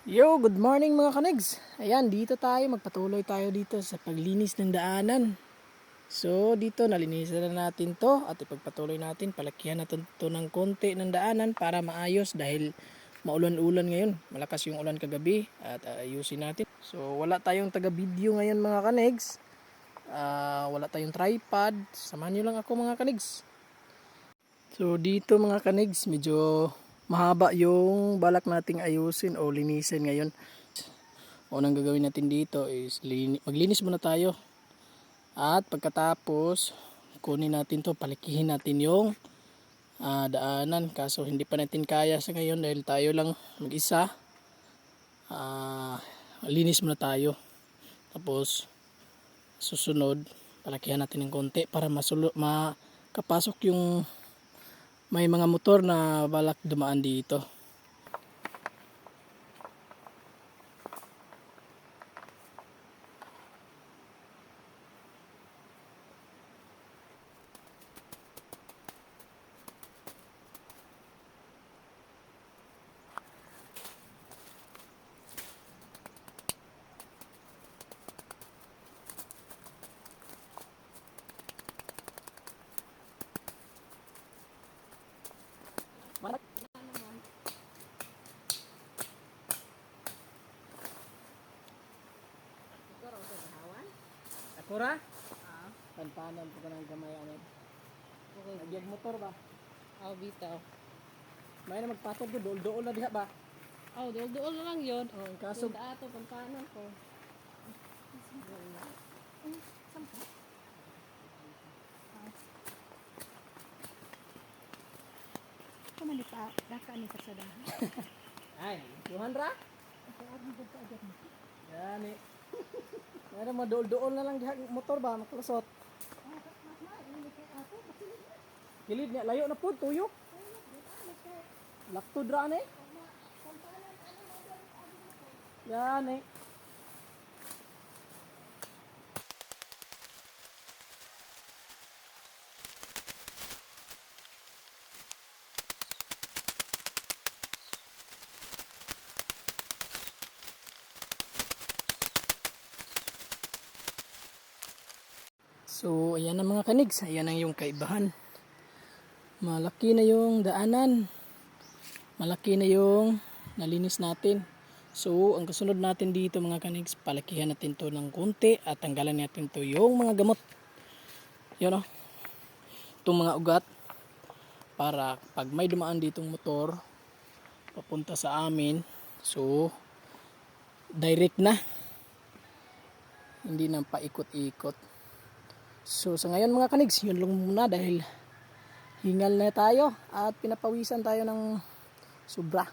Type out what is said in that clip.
Yo, good morning mga kanigs. Ayan, dito tayo, magpatuloy tayo dito sa paglinis ng daanan. So, dito nalinisan na natin to at ipagpatuloy natin. Palakihan natin to ng konti ng daanan para maayos dahil maulan-ulan ngayon. Malakas yung ulan kagabi at ayusin natin. So, wala tayong taga-video ngayon mga kanigs. Wala tayong tripod. Samahan nyo lang ako mga kanigs. So, dito mga kanigs, medyo mahaba yung balak nating ayusin o linisin ngayon. Unang gagawin natin dito is maglinis muna tayo. At pagkatapos, kunin natin to, palikihin natin yung daanan. Kaso hindi pa natin kaya sa ngayon dahil tayo lang mag-isa. Linis muna tayo. Tapos, susunod, palakihan natin ng konti para makapasok yung may mga motor na balak dumaan dito. Akura? Panpanan po ka ng gamay anit. Okay. Nagyag motor ba? Bitaw. May na magpatog ko, dool-dool na diha ba? Dool-dool na lang yun. Ang kaso, Punta ato, pampanan ko. Kumali pa, daka ni kasadahan. ay, Johan ra? Yan eh. May na madool-dool na lang diha motor ba? Makalusot. Kilid niya, layo na po, tuyok. Laktod ra eh. Yan eh. So, ayan na mga kanigs. Ayan ang yung kaibahan. Malaki na yung daanan. Malaki na yung nalinis natin. So, ang kasunod natin dito mga kanigs, palakihan natin to ng konti at tanggalan natin to yung mga gamot. Yun o. Itong mga ugat. Para pag may dumaan ditong motor, papunta sa amin. So, direct na. Hindi na paikot-ikot. So sa ngayon mga kanigs, yun lang muna dahil hingal na tayo at pinapawisan tayo ng sobra.